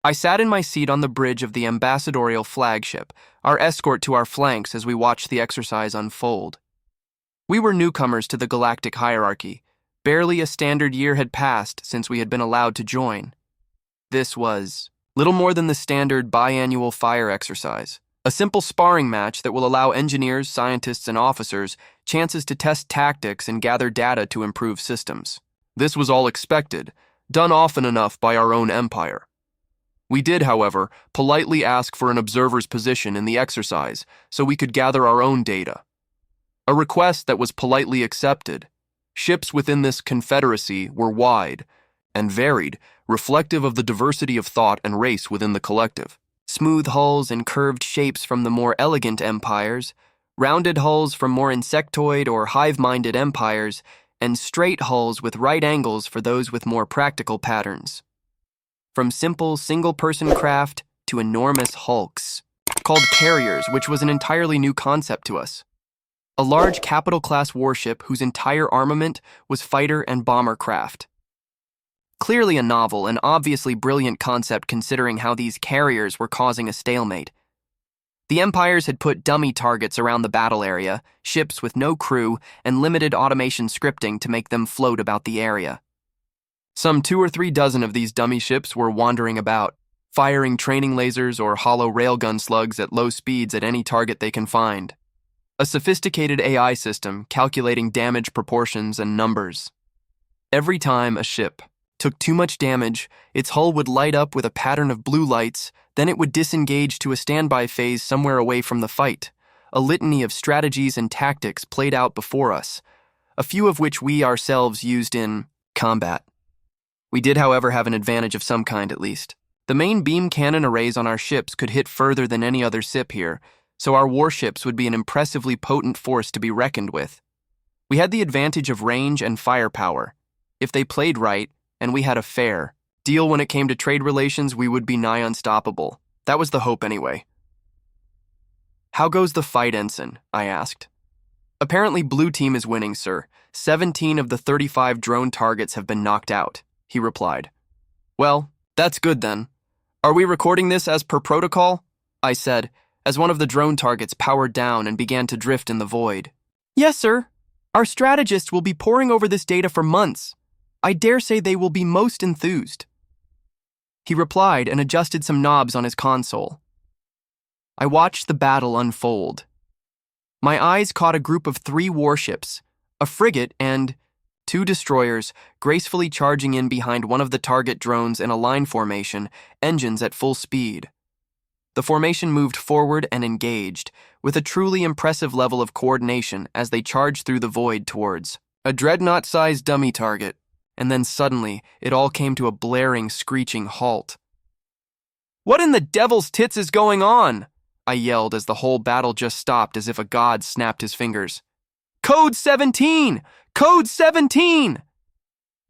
I sat in my seat on the bridge of the ambassadorial flagship, our escort to our flanks as we watched the exercise unfold. We were newcomers to the galactic hierarchy. Barely a standard year had passed since we had been allowed to join. This was little more than the standard biannual fire exercise, a simple sparring match that will allow engineers, scientists, and officers chances to test tactics and gather data to improve systems. This was all expected, done often enough by our own empire. We did, however, politely ask for an observer's position in the exercise so we could gather our own data. A request that was politely accepted. Ships within this confederacy were wide and varied, reflective of the diversity of thought and race within the collective. Smooth hulls and curved shapes from the more elegant empires, rounded hulls from more insectoid or hive-minded empires, and straight hulls with right angles for those with more practical patterns. From simple single-person craft to enormous hulks, called carriers, which was an entirely new concept to us. A large capital-class warship whose entire armament was fighter and bomber craft. Clearly a novel and obviously brilliant concept considering how these carriers were causing a stalemate. The empires had put dummy targets around the battle area, ships with no crew, and limited automation scripting to make them float about the area. Some 2 or 3 dozen of these dummy ships were wandering about, firing training lasers or hollow railgun slugs at low speeds at any target they can find. A sophisticated AI system calculating damage proportions and numbers. Every time a ship took too much damage, its hull would light up with a pattern of blue lights, then it would disengage to a standby phase somewhere away from the fight. A litany of strategies and tactics played out before us, a few of which we ourselves used in combat. We did, however, have an advantage of some kind at least. The main beam cannon arrays on our ships could hit further than any other ship here, so our warships would be an impressively potent force to be reckoned with. We had the advantage of range and firepower. If they played right, and we had a fair deal when it came to trade relations, we would be nigh unstoppable. That was the hope anyway. "How goes the fight, Ensign?" I asked. "Apparently Blue Team is winning, sir. 17 of the 35 drone targets have been knocked out," he replied. "Well, that's good then. Are we recording this as per protocol?" I said, as one of the drone targets powered down and began to drift in the void. "Yes, sir. Our strategists will be poring over this data for months. I dare say they will be most enthused," he replied and adjusted some knobs on his console. I watched the battle unfold. My eyes caught a group of 3 warships, a frigate and 2 destroyers, gracefully charging in behind one of the target drones in a line formation, engines at full speed. The formation moved forward and engaged, with a truly impressive level of coordination as they charged through the void towards a dreadnought-sized dummy target. And then suddenly, it all came to a blaring, screeching halt. "What in the devil's tits is going on?" I yelled as the whole battle just stopped as if a god snapped his fingers. "Code 17! Code 17!"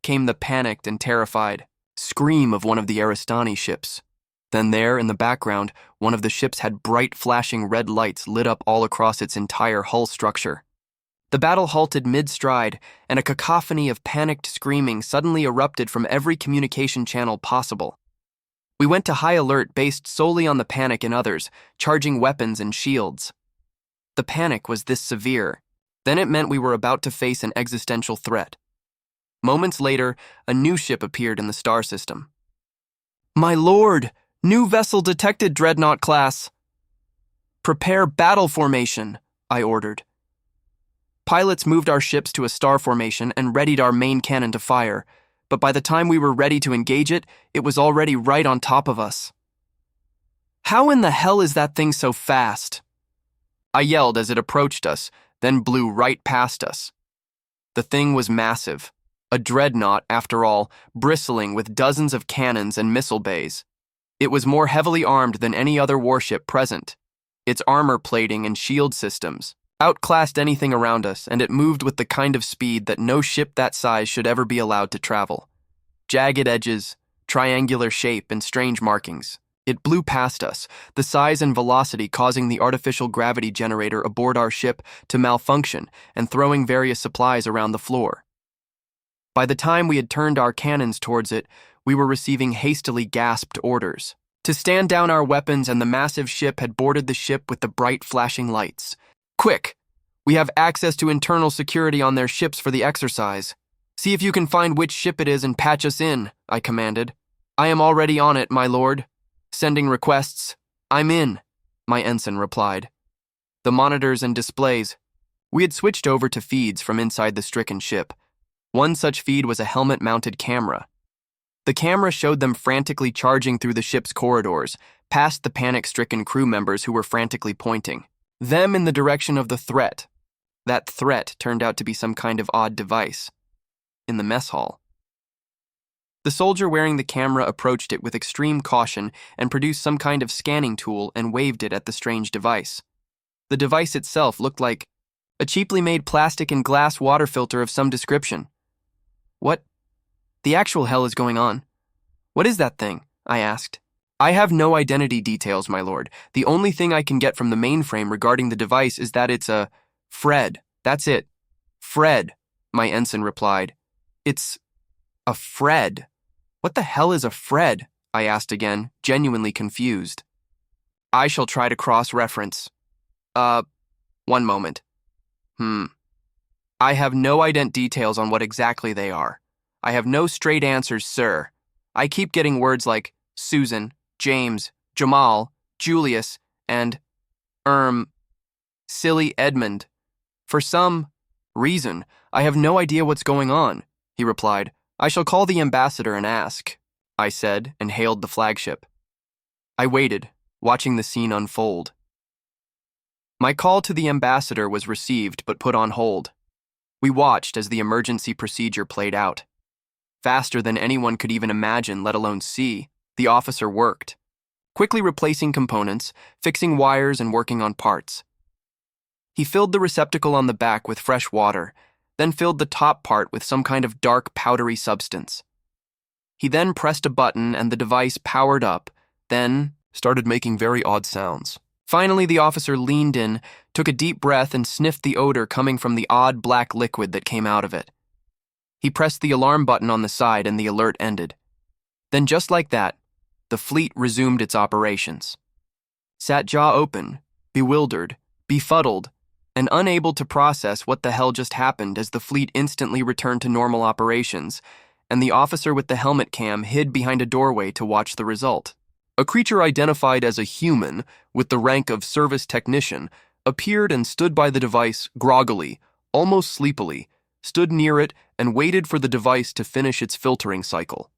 came the panicked and terrified scream of one of the Aristani ships. Then there, in the background, one of the ships had bright flashing red lights lit up all across its entire hull structure. The battle halted mid-stride, and a cacophony of panicked screaming suddenly erupted from every communication channel possible. We went to high alert based solely on the panic in others, charging weapons and shields. The panic was this severe. Then it meant we were about to face an existential threat. Moments later, a new ship appeared in the star system. "My lord! New vessel detected, Dreadnought class!" "Prepare battle formation," I ordered. Pilots moved our ships to a star formation and readied our main cannon to fire, but by the time we were ready to engage it, it was already right on top of us. "How in the hell is that thing so fast?" I yelled as it approached us, then blew right past us. The thing was massive, a dreadnought, after all, bristling with dozens of cannons and missile bays. It was more heavily armed than any other warship present. Its armor plating and shield systems outclassed anything around us, and it moved with the kind of speed that no ship that size should ever be allowed to travel. Jagged edges, triangular shape, and strange markings. It blew past us, the size and velocity causing the artificial gravity generator aboard our ship to malfunction and throwing various supplies around the floor. By the time we had turned our cannons towards it, we were receiving hastily gasped orders. to stand down our weapons, and the massive ship had boarded the ship with the bright flashing lights. Quick! We have access to internal security on their ships for the exercise. See if you can find which ship it is and patch us in, I commanded. I am already on it, my lord. Sending requests. I'm in, my ensign replied. The monitors and displays. We had switched over to feeds from inside the stricken ship. One such feed was a helmet-mounted camera. The camera showed them frantically charging through the ship's corridors, past the panic-stricken crew members who were frantically pointing them in the direction of the threat. That threat turned out to be some kind of odd device. In the mess hall. The soldier wearing the camera approached it with extreme caution and produced some kind of scanning tool and waved it at the strange device. The device itself looked like a cheaply made plastic and glass water filter of some description. What the actual hell is going on? What is that thing? I asked. I have no identity details, my lord. The only thing I can get from the mainframe regarding the device is that it's a Fred. That's it. Fred, my ensign replied. It's a Fred. What the hell is a Fred? I asked again, genuinely confused. I shall try to cross-reference. One moment. I have no ident details on what exactly they are. I have no straight answers, sir. I keep getting words like Susan, James, Jamal, Julius, and, silly Edmund. For some reason, I have no idea what's going on, he replied. I shall call the ambassador and ask, I said, and hailed the flagship. I waited, watching the scene unfold. My call to the ambassador was received but put on hold. We watched as the emergency procedure played out. Faster than anyone could even imagine, let alone see, the officer worked, quickly replacing components, fixing wires, and working on parts. He filled the receptacle on the back with fresh water, then filled the top part with some kind of dark, powdery substance. He then pressed a button and the device powered up, then started making very odd sounds. Finally, the officer leaned in, took a deep breath, and sniffed the odor coming from the odd black liquid that came out of it. He pressed the alarm button on the side and the alert ended. Then just like that, the fleet resumed its operations. Sat jaw open, bewildered, befuddled, and unable to process what the hell just happened as the fleet instantly returned to normal operations, and the officer with the helmet cam hid behind a doorway to watch the result. A creature identified as a human, with the rank of service technician, appeared and stood by the device groggily, almost sleepily, stood near it and waited for the device to finish its filtering cycle.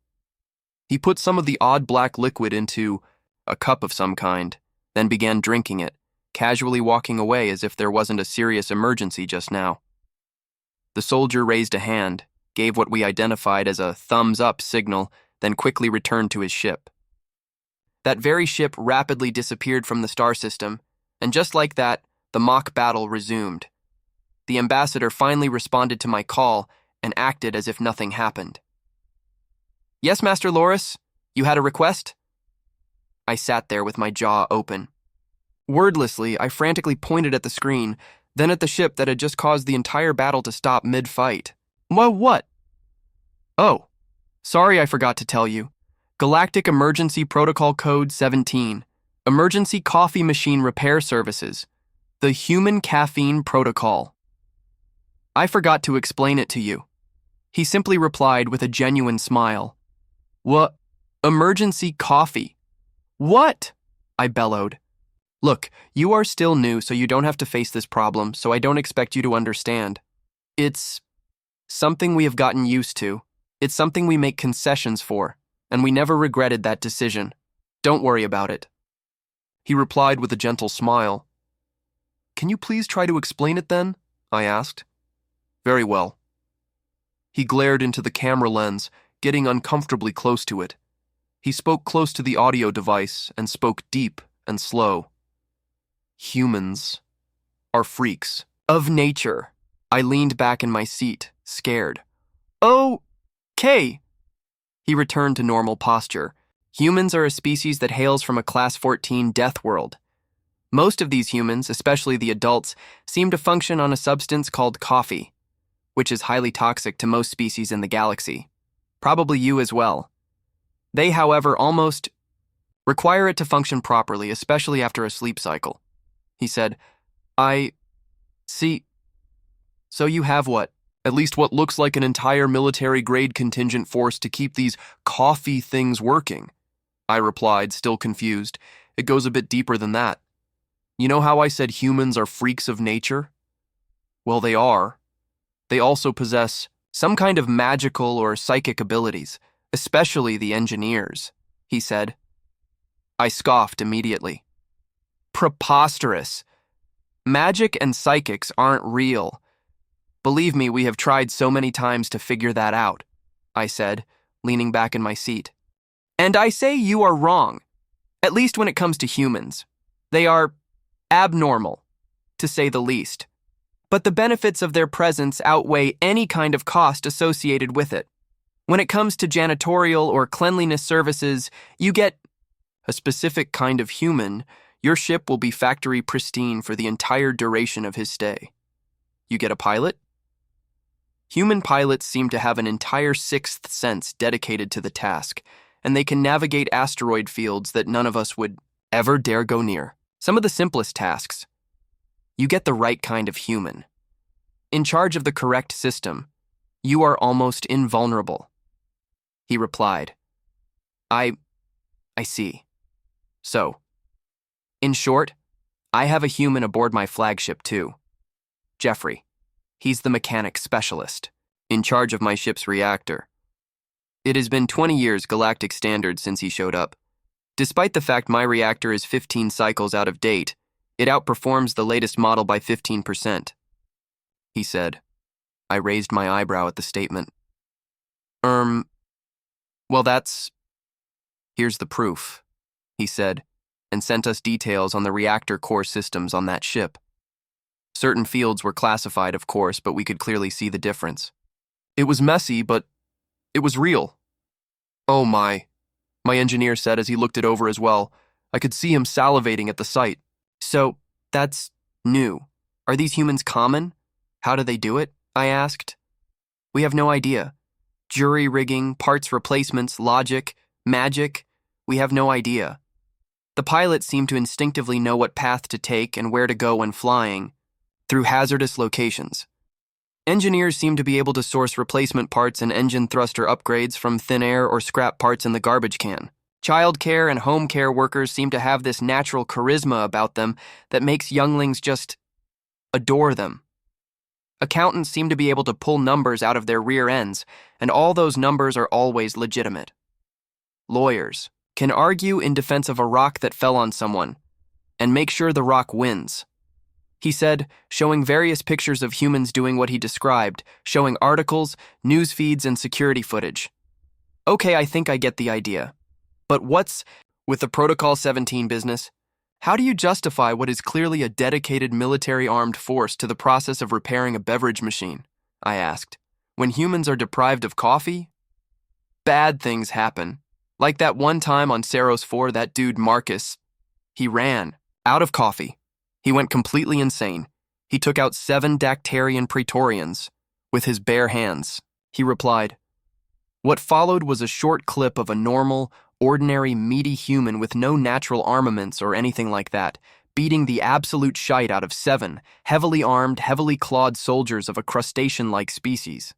He put some of the odd black liquid into a cup of some kind, then began drinking it, casually walking away as if there wasn't a serious emergency just now. The soldier raised a hand, gave what we identified as a thumbs-up signal, then quickly returned to his ship. That very ship rapidly disappeared from the star system, and just like that, the mock battle resumed. The ambassador finally responded to my call and acted as if nothing happened. Yes, Master Loris, you had a request? I sat there with my jaw open. Wordlessly, I frantically pointed at the screen, then at the ship that had just caused the entire battle to stop mid-fight. What? Oh, sorry I forgot to tell you. Galactic Emergency Protocol Code 17. Emergency Coffee Machine Repair Services. The Human Caffeine Protocol. I forgot to explain it to you. He simply replied with a genuine smile. What? Emergency coffee? What? I bellowed. Look, you are still new, so you don't have to face this problem, so I don't expect you to understand. It's something we have gotten used to. It's something we make concessions for, and we never regretted that decision. Don't worry about it. He replied with a gentle smile. Can you please try to explain it then? I asked. Very well. He glared into the camera lens, getting uncomfortably close to it. He spoke close to the audio device and spoke deep and slow. Humans are freaks of nature. I leaned back in my seat, scared. Okay. He returned to normal posture. Humans are a species that hails from a Class 14 death world. Most of these humans, especially the adults, seem to function on a substance called coffee, which is highly toxic to most species in the galaxy. Probably you as well. They, however, almost Require it to function properly, especially after a sleep cycle. He said, I see. So you have what? At least what looks like an entire military-grade contingent force to keep these coffee things working. I replied, still confused. It goes a bit deeper than that. You know how I said humans are freaks of nature? Well, they are. They also possess some kind of magical or psychic abilities, especially the engineers, he said. I scoffed immediately. Preposterous. Magic and psychics aren't real. Believe me, we have tried so many times to figure that out, I said, leaning back in my seat. And I say you are wrong, at least when it comes to humans. They are abnormal, to say the least. But the benefits of their presence outweigh any kind of cost associated with it. When it comes to janitorial or cleanliness services, you get a specific kind of human. Your ship will be factory pristine for the entire duration of his stay. You get a pilot? Human pilots seem to have an entire sixth sense dedicated to the task, and they can navigate asteroid fields that none of us would ever dare go near. Some of the simplest tasks. You get the right kind of human. In charge of the correct system, you are almost invulnerable. He replied, I see. So, in short, I have a human aboard my flagship too. Jeffrey. He's the mechanic specialist, in charge of my ship's reactor. It has been 20 years galactic standard since he showed up. Despite the fact my reactor is 15 cycles out of date, it outperforms the latest model by 15%. He said. I raised my eyebrow at the statement. Well, here's the proof, he said, and sent us details on the reactor core systems on that ship. Certain fields were classified, of course, but we could clearly see the difference. It was messy, but it was real. Oh my engineer said as he looked it over as well. I could see him salivating at the sight. So, that's new. Are these humans common? How do they do it? I asked. We have no idea. Jury rigging, parts replacements, logic, magic, we have no idea. The pilots seem to instinctively know what path to take and where to go when flying, through hazardous locations. Engineers seem to be able to source replacement parts and engine thruster upgrades from thin air or scrap parts in the garbage can. Childcare and home care workers seem to have this natural charisma about them that makes younglings just adore them. Accountants seem to be able to pull numbers out of their rear ends, and all those numbers are always legitimate. Lawyers can argue in defense of a rock that fell on someone, and make sure the rock wins. He said, showing various pictures of humans doing what he described, showing articles, news feeds, and security footage. Okay, I think I get the idea. But what's with the Protocol 17 business? How do you justify what is clearly a dedicated military armed force to the process of repairing a beverage machine? I asked. When humans are deprived of coffee? Bad things happen. Like that one time on Saros 4, that dude Marcus. He ran out of coffee. He went completely insane. He took out 7 Dactarian Praetorians with his bare hands. He replied. What followed was a short clip of a normal, ordinary, meaty human with no natural armaments or anything like that, beating the absolute shite out of 7 heavily armed, heavily clawed soldiers of a crustacean-like species.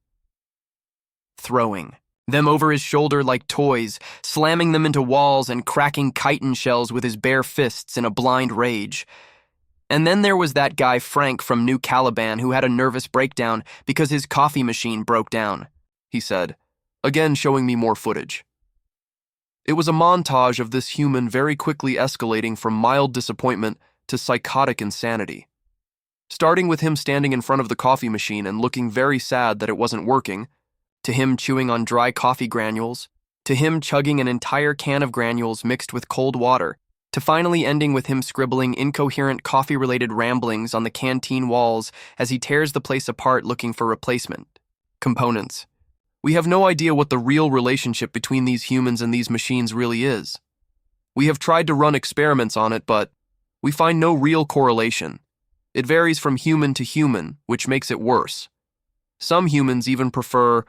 Throwing them over his shoulder like toys, slamming them into walls and cracking chitin shells with his bare fists in a blind rage. And then there was that guy Frank from New Caliban who had a nervous breakdown because his coffee machine broke down, he said, again showing me more footage. It was a montage of this human very quickly escalating from mild disappointment to psychotic insanity. Starting with him standing in front of the coffee machine and looking very sad that it wasn't working, to him chewing on dry coffee granules, to him chugging an entire can of granules mixed with cold water, to finally ending with him scribbling incoherent coffee-related ramblings on the canteen walls as he tears the place apart looking for replacement components. We have no idea what the real relationship between these humans and these machines really is. We have tried to run experiments on it, but we find no real correlation. It varies from human to human, which makes it worse. Some humans even prefer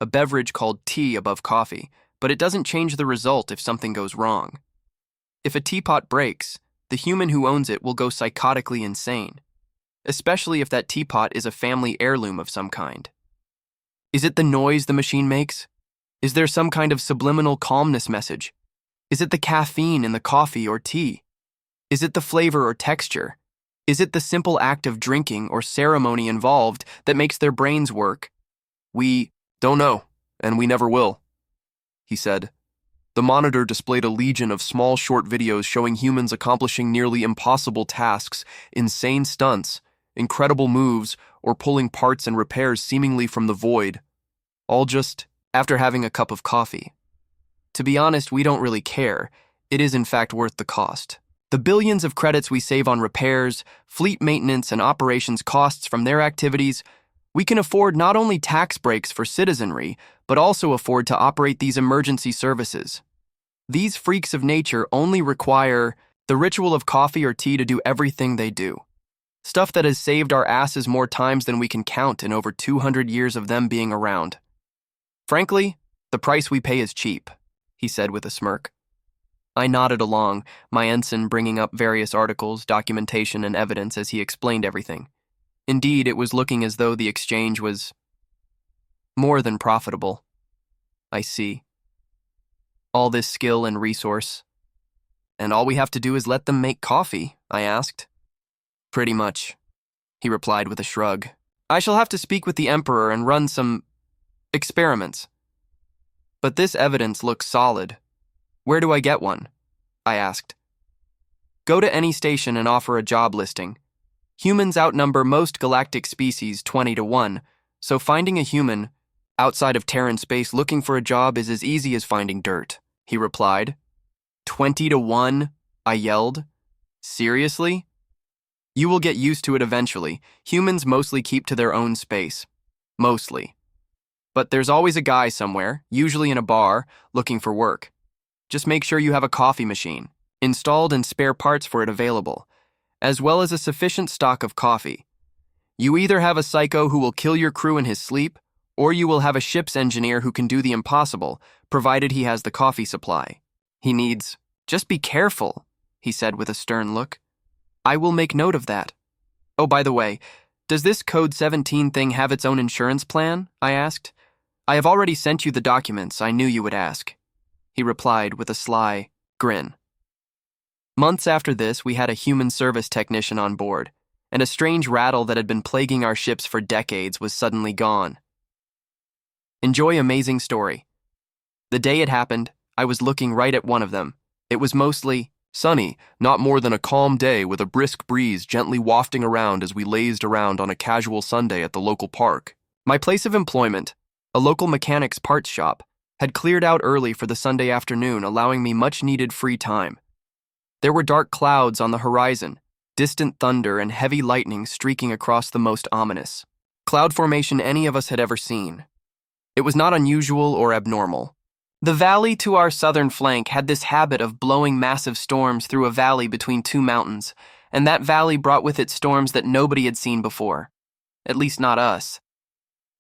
a beverage called tea above coffee, but it doesn't change the result if something goes wrong. If a teapot breaks, the human who owns it will go psychotically insane, especially if that teapot is a family heirloom of some kind. Is it the noise the machine makes? Is there some kind of subliminal calmness message? Is it the caffeine in the coffee or tea? Is it the flavor or texture? Is it the simple act of drinking or ceremony involved that makes their brains work? We don't know, and we never will, he said. The monitor displayed a legion of small short videos showing humans accomplishing nearly impossible tasks, insane stunts, incredible moves, or pulling parts and repairs seemingly from the void, all just after having a cup of coffee. To be honest, we don't really care. It is in fact worth the cost. The billions of credits we save on repairs, fleet maintenance, and operations costs from their activities, we can afford not only tax breaks for citizenry, but also afford to operate these emergency services. These freaks of nature only require the ritual of coffee or tea to do everything they do. Stuff that has saved our asses more times than we can count in over 200 years of them being around. Frankly, the price we pay is cheap, he said with a smirk. I nodded along, my ensign bringing up various articles, documentation, and evidence as he explained everything. Indeed, it was looking as though the exchange was more than profitable. I see. All this skill and resource. And all we have to do is let them make coffee, I asked. Pretty much, he replied with a shrug. I shall have to speak with the Emperor and run some experiments. But this evidence looks solid. Where do I get one? I asked. Go to any station and offer a job listing. Humans outnumber most galactic species 20-1, so finding a human outside of Terran space looking for a job is as easy as finding dirt, he replied. 20-1? I yelled. Seriously? You will get used to it eventually. Humans mostly keep to their own space. Mostly. But there's always a guy somewhere, usually in a bar, looking for work. Just make sure you have a coffee machine, installed and spare parts for it available, as well as a sufficient stock of coffee. You either have a psycho who will kill your crew in his sleep, or you will have a ship's engineer who can do the impossible, provided he has the coffee supply. He needs, just be careful, he said with a stern look. I will make note of that. Oh, by the way, does this Code 17 thing have its own insurance plan? I asked. I have already sent you the documents. I knew you would ask, he replied with a sly grin. Months after this, we had a human service technician on board, and a strange rattle that had been plaguing our ships for decades was suddenly gone. Enjoy amazing story. The day it happened, I was looking right at one of them. It was mostly sunny, not more than a calm day with a brisk breeze gently wafting around as we lazed around on a casual Sunday at the local park. My place of employment, a local mechanic's parts shop, had cleared out early for the Sunday afternoon, allowing me much-needed free time. There were dark clouds on the horizon, distant thunder and heavy lightning streaking across the most ominous cloud formation any of us had ever seen. It was not unusual or abnormal. The valley to our southern flank had this habit of blowing massive storms through a valley between two mountains, and that valley brought with it storms that nobody had seen before. At least not us.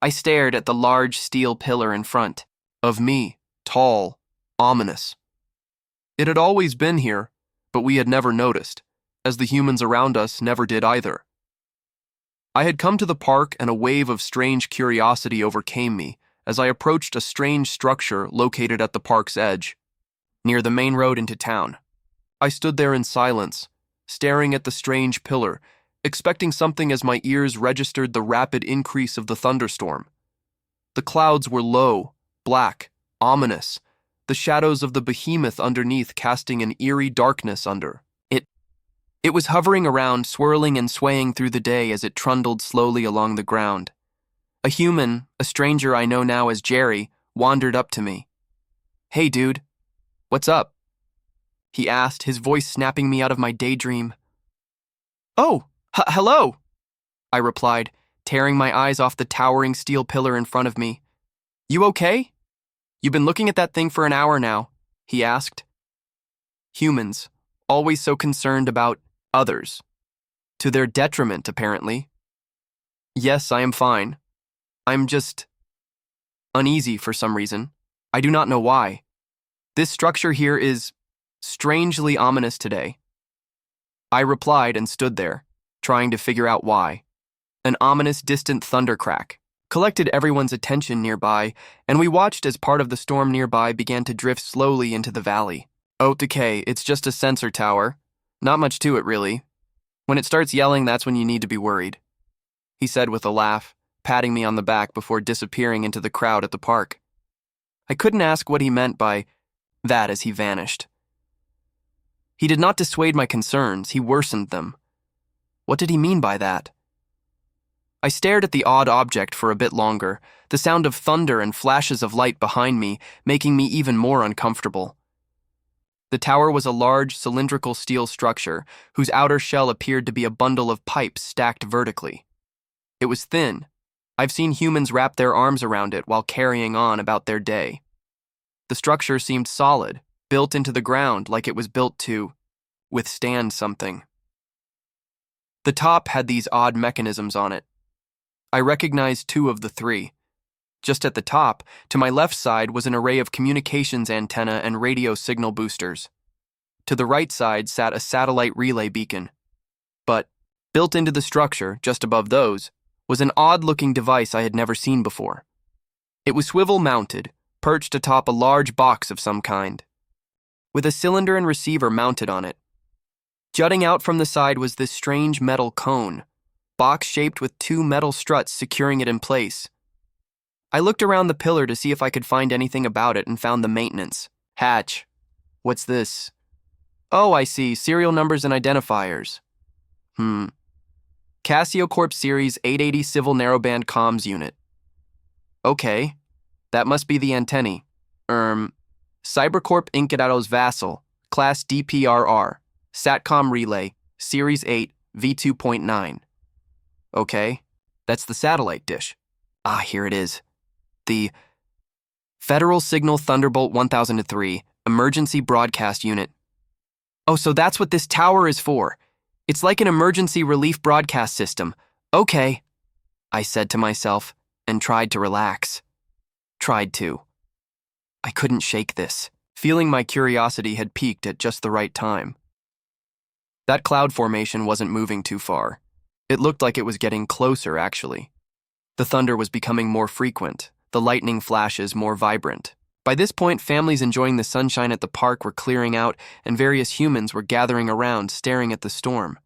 I stared at the large steel pillar in front of me, tall, ominous. It had always been here, but we had never noticed, as the humans around us never did either. I had come to the park and a wave of strange curiosity overcame me as I approached a strange structure located at the park's edge, near the main road into town. I stood there in silence, staring at the strange pillar, expecting something as my ears registered the rapid increase of the thunderstorm. The clouds were low, black, ominous, the shadows of the behemoth underneath casting an eerie darkness under it. It was hovering around, swirling and swaying through the day as it trundled slowly along the ground. A human, a stranger I know now as Jerry, wandered up to me. Hey, dude. What's up? He asked, his voice snapping me out of my daydream. Oh, hello, I replied, tearing my eyes off the towering steel pillar in front of me. You okay? You've been looking at that thing for an hour now, he asked. Humans, always so concerned about others. To their detriment, apparently. Yes, I am fine. I'm just uneasy for some reason. I do not know why. This structure here is Strangely ominous today. I replied and stood there, trying to figure out why. An ominous, distant thunder crack collected everyone's attention nearby, and we watched as part of the storm nearby began to drift slowly into the valley. Oh, decay, it's just a sensor tower. Not much to it, really. When it starts yelling, that's when you need to be worried, he said with a laugh, patting me on the back before disappearing into the crowd at the park. I couldn't ask what he meant by that as he vanished. He did not dissuade my concerns, he worsened them. What did he mean by that? I stared at the odd object for a bit longer, the sound of thunder and flashes of light behind me making me even more uncomfortable. The tower was a large, cylindrical steel structure whose outer shell appeared to be a bundle of pipes stacked vertically. It was thin. I've seen humans wrap their arms around it while carrying on about their day. The structure seemed solid, built into the ground like it was built to withstand something. The top had these odd mechanisms on it. I recognized two of the three. Just at the top, to my left side, was an array of communications antenna and radio signal boosters. To the right side sat a satellite relay beacon. But, built into the structure, just above those, was an odd-looking device I had never seen before. It was swivel-mounted, perched atop a large box of some kind, with a cylinder and receiver mounted on it. Jutting out from the side was this strange metal cone, box-shaped with two metal struts securing it in place. I looked around the pillar to see if I could find anything about it and found the maintenance hatch. What's this? Oh, I see, serial numbers and identifiers. Casio Corp Series 880 Civil Narrowband Comms Unit. Okay, that must be the antennae. Cybercorp Inc. Vassal, Class DPRR, Satcom Relay, Series 8, V2.9. Okay, that's the satellite dish. Ah, here it is. The Federal Signal Thunderbolt 1003 Emergency Broadcast Unit. Oh, so that's what this tower is for. It's like an emergency relief broadcast system. Okay, I said to myself and tried to relax. Tried to. I couldn't shake this, feeling my curiosity had peaked at just the right time. That cloud formation wasn't moving too far. It looked like it was getting closer, actually. The thunder was becoming more frequent, the lightning flashes more vibrant. By this point, families enjoying the sunshine at the park were clearing out, and various humans were gathering around, staring at the storm.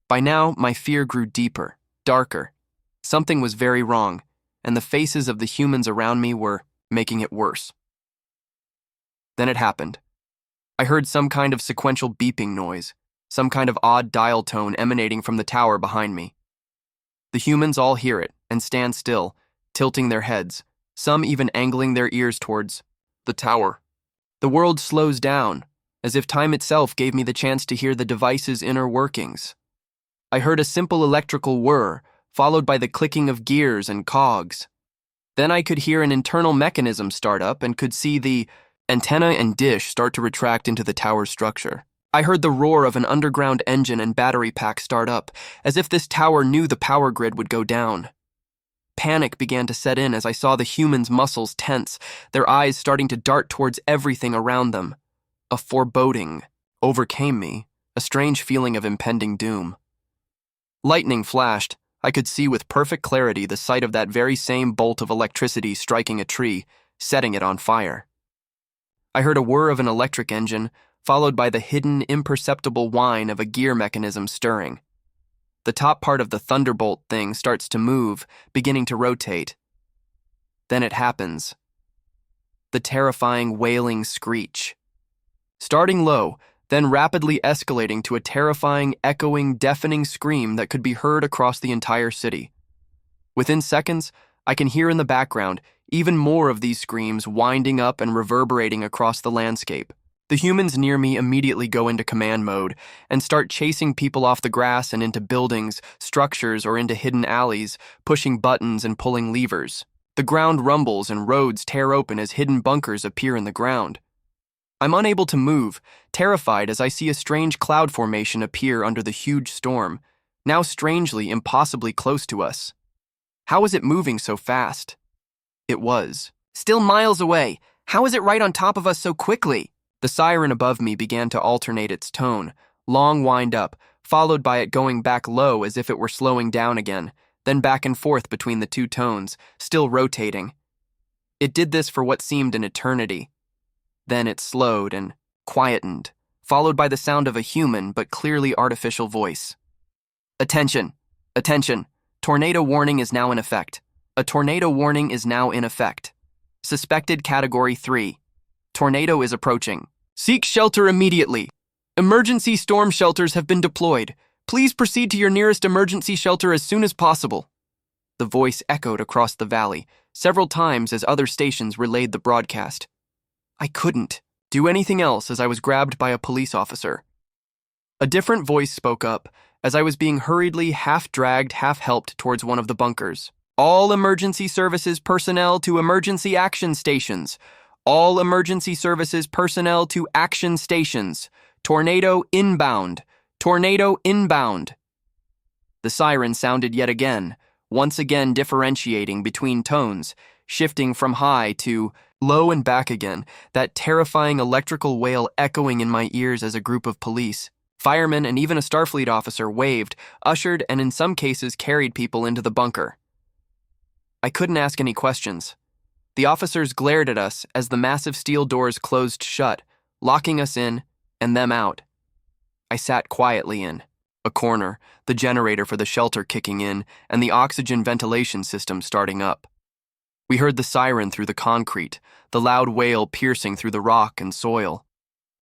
By now, my fear grew deeper, darker. Something was very wrong, and the faces of the humans around me were making it worse. Then it happened. I heard some kind of sequential beeping noise, some kind of odd dial tone emanating from the tower behind me. The humans all hear it and stand still, tilting their heads, some even angling their ears towards the tower. The world slows down, as if time itself gave me the chance to hear the device's inner workings. I heard a simple electrical whir, followed by the clicking of gears and cogs. Then I could hear an internal mechanism start up and could see the antenna and dish start to retract into the tower's structure. I heard the roar of an underground engine and battery pack start up, as if this tower knew the power grid would go down. Panic began to set in as I saw the humans' muscles tense, their eyes starting to dart towards everything around them. A foreboding overcame me, a strange feeling of impending doom. Lightning flashed. I could see with perfect clarity the sight of that very same bolt of electricity striking a tree, setting it on fire. I heard a whir of an electric engine, followed by the hidden, imperceptible whine of a gear mechanism stirring. The top part of the thunderbolt thing starts to move, beginning to rotate. Then it happens. The terrifying wailing screech. Starting low, then rapidly escalating to a terrifying, echoing, deafening scream that could be heard across the entire city. Within seconds, I can hear in the background even more of these screams winding up and reverberating across the landscape. The humans near me immediately go into command mode and start chasing people off the grass and into buildings, structures, or into hidden alleys, pushing buttons and pulling levers. The ground rumbles and roads tear open as hidden bunkers appear in the ground. I'm unable to move, terrified as I see a strange cloud formation appear under the huge storm, now strangely, impossibly close to us. How was it moving so fast? It was. Still miles away. How is it right on top of us so quickly? The siren above me began to alternate its tone, long wind up, followed by it going back low as if it were slowing down again, then back and forth between the two tones, still rotating. It did this for what seemed an eternity. Then it slowed and quietened, followed by the sound of a human but clearly artificial voice. Attention! Attention! Tornado warning is now in effect. A tornado warning is now in effect. Suspected Category 3. Tornado is approaching. Seek shelter immediately. Emergency storm shelters have been deployed. Please proceed to your nearest emergency shelter as soon as possible. The voice echoed across the valley, several times as other stations relayed the broadcast. I couldn't do anything else as I was grabbed by a police officer. A different voice spoke up as I was being hurriedly half-dragged, half-helped towards one of the bunkers. All emergency services personnel to emergency action stations. All emergency services personnel to action stations. Tornado inbound. Tornado inbound. The siren sounded yet again, once again differentiating between tones, shifting from high to low and back again, that terrifying electrical wail echoing in my ears as a group of police, firemen, and even a Starfleet officer waved, ushered, and in some cases carried people into the bunker. I couldn't ask any questions. The officers glared at us as the massive steel doors closed shut, locking us in and them out. I sat quietly in a corner, the generator for the shelter kicking in and the oxygen ventilation system starting up. We heard the siren through the concrete, the loud wail piercing through the rock and soil.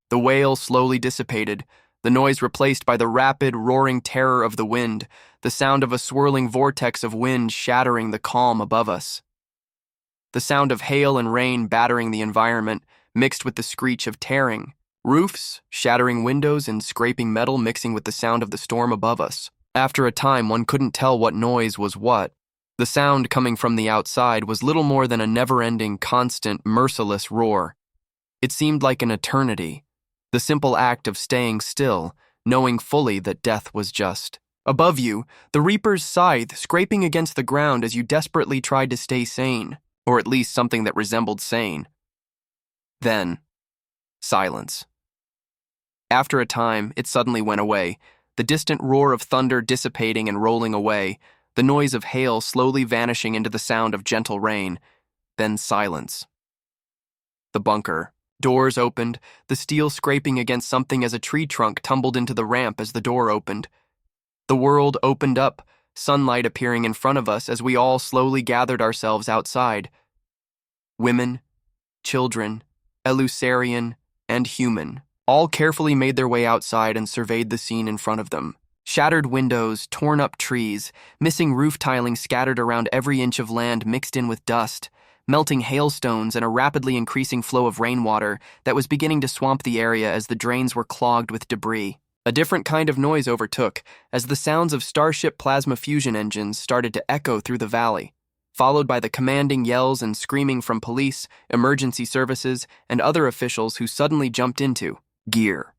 The wail slowly dissipated, the noise replaced by the rapid, roaring terror of the wind, the sound of a swirling vortex of wind shattering the calm above us. The sound of hail and rain battering the environment, mixed with the screech of tearing roofs, shattering windows, and scraping metal mixing with the sound of the storm above us. After a time, one couldn't tell what noise was what. The sound coming from the outside was little more than a never-ending, constant, merciless roar. It seemed like an eternity, the simple act of staying still, knowing fully that death was just above you, the Reaper's scythe scraping against the ground as you desperately tried to stay sane, or at least something that resembled sane. Then, silence. After a time, it suddenly went away, the distant roar of thunder dissipating and rolling away, the noise of hail slowly vanishing into the sound of gentle rain, then silence. The bunker. Doors opened, the steel scraping against something as a tree trunk tumbled into the ramp as the door opened. The world opened up, sunlight appearing in front of us as we all slowly gathered ourselves outside. Women, children, Elusarian, and human, all carefully made their way outside and surveyed the scene in front of them. Shattered windows, torn-up trees, missing roof tiling scattered around every inch of land mixed in with dust, melting hailstones and a rapidly increasing flow of rainwater that was beginning to swamp the area as the drains were clogged with debris. A different kind of noise overtook as the sounds of Starship plasma fusion engines started to echo through the valley, followed by the commanding yells and screaming from police, emergency services, and other officials who suddenly jumped into gear.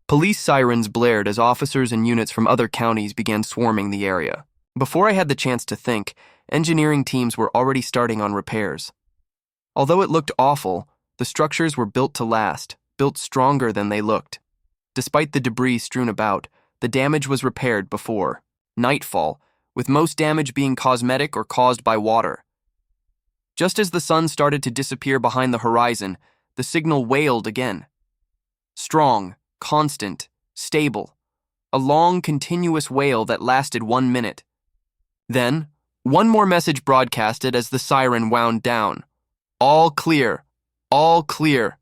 Police sirens blared as officers and units from other counties began swarming the area. Before I had the chance to think, engineering teams were already starting on repairs. Although it looked awful, the structures were built to last, built stronger than they looked. Despite the debris strewn about, the damage was repaired before nightfall, with most damage being cosmetic or caused by water. Just as the sun started to disappear behind the horizon, the signal wailed again. Strong, constant, stable. A long, continuous wail that lasted 1 minute. Then, one more message broadcasted as the siren wound down. All clear. All clear.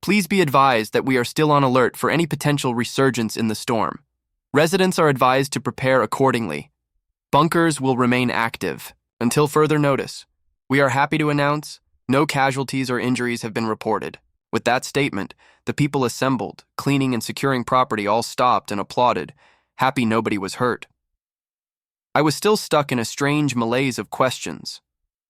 Please be advised that we are still on alert for any potential resurgence in the storm. Residents are advised to prepare accordingly. Bunkers will remain active until further notice. We are happy to announce no casualties or injuries have been reported. With that statement, the people assembled, cleaning and securing property, all stopped and applauded, happy nobody was hurt. I was still stuck in a strange malaise of questions.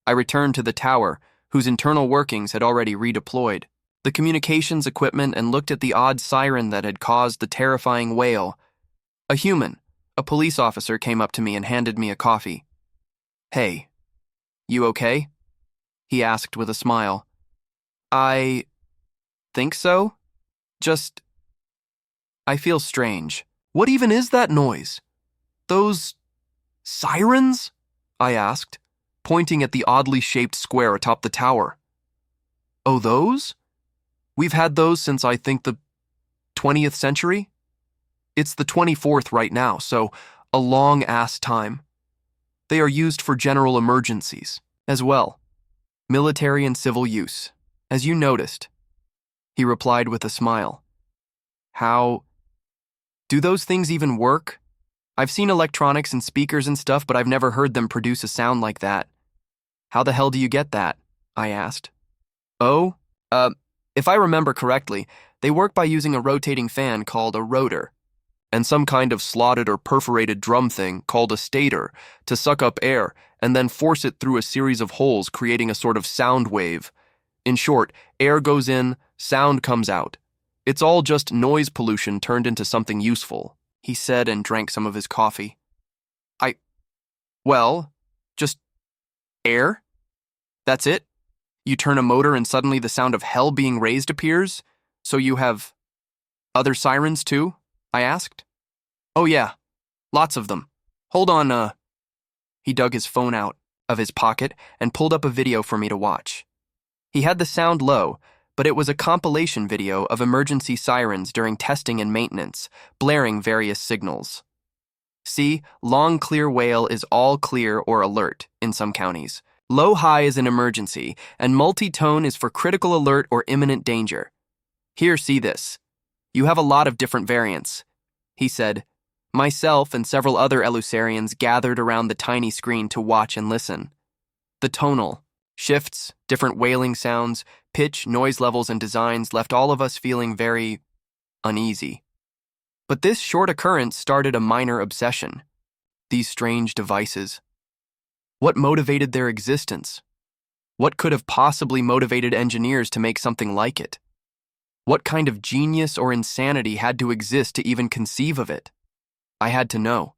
I returned to the tower, whose internal workings had already redeployed the communications equipment, and looked at the odd siren that had caused the terrifying wail. A human, a police officer, came up to me and handed me a coffee. "Hey, you okay?" he asked with a smile. think so? Just, I feel strange. What even is that noise? Those sirens? I asked, pointing at the oddly shaped square atop the tower. Oh, those? We've had those since I think the 20th century? It's the 24th right now, so a long-ass time. They are used for general emergencies, as well. Military and civil use, as you noticed. He replied with a smile. How? Do those things even work? I've seen electronics and speakers and stuff, but I've never heard them produce a sound like that. How the hell do you get that? I asked. Oh, if I remember correctly, they work by using a rotating fan called a rotor, and some kind of slotted or perforated drum thing called a stator to suck up air and then force it through a series of holes, creating a sort of sound wave. In short, air goes in, sound comes out. It's all just noise pollution turned into something useful, he said and drank some of his coffee. Well, just air? That's it? You turn a motor and suddenly the sound of hell being raised appears? So you have other sirens too? I asked. Oh yeah, lots of them. Hold on, He dug his phone out of his pocket and pulled up a video for me to watch. He had the sound low, but it was a compilation video of emergency sirens during testing and maintenance, blaring various signals. See, long clear wail is all clear or alert in some counties. Low-high is an emergency, and multi-tone is for critical alert or imminent danger. Here, see this. You have a lot of different variants, he said. Myself and several other Elusarians gathered around the tiny screen to watch and listen. The tonal shifts, different wailing sounds, pitch, noise levels, and designs left all of us feeling very uneasy. But this short occurrence started a minor obsession. These strange devices. What motivated their existence? What could have possibly motivated engineers to make something like it? What kind of genius or insanity had to exist to even conceive of it? I had to know.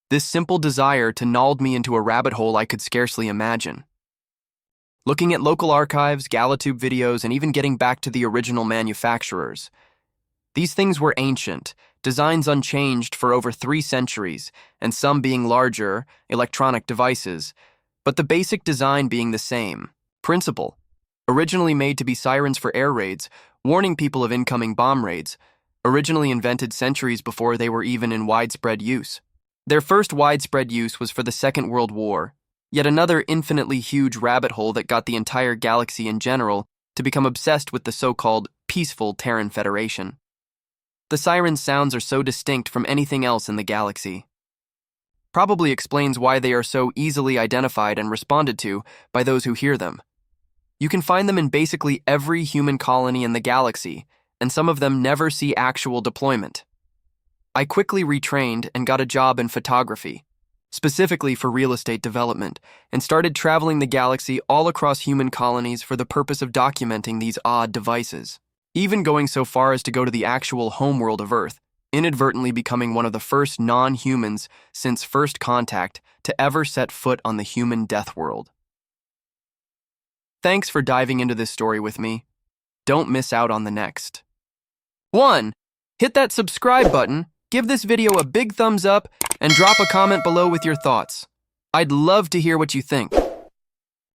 This simple desire gnawed me into a rabbit hole I could scarcely imagine. Looking at local archives, Galatube videos, and even getting back to the original manufacturers. These things were ancient, designs unchanged for over 3 centuries, and some being larger, electronic devices, but the basic design being the same. Principle. Originally made to be sirens for air raids, warning people of incoming bomb raids, originally invented centuries before they were even in widespread use. Their first widespread use was for the Second World War, yet another infinitely huge rabbit hole that got the entire galaxy in general to become obsessed with the so-called peaceful Terran Federation. The siren's sounds are so distinct from anything else in the galaxy. Probably explains why they are so easily identified and responded to by those who hear them. You can find them in basically every human colony in the galaxy, and some of them never see actual deployment. I quickly retrained and got a job in photography, specifically for real estate development, and started traveling the galaxy all across human colonies for the purpose of documenting these odd devices. Even going so far as to go to the actual homeworld of Earth, inadvertently becoming one of the first non-humans since first contact to ever set foot on the human death world. Thanks for diving into this story with me. Don't miss out on the next. 1. Hit that subscribe button, give this video a big thumbs up, and drop a comment below with your thoughts. I'd love to hear what you think.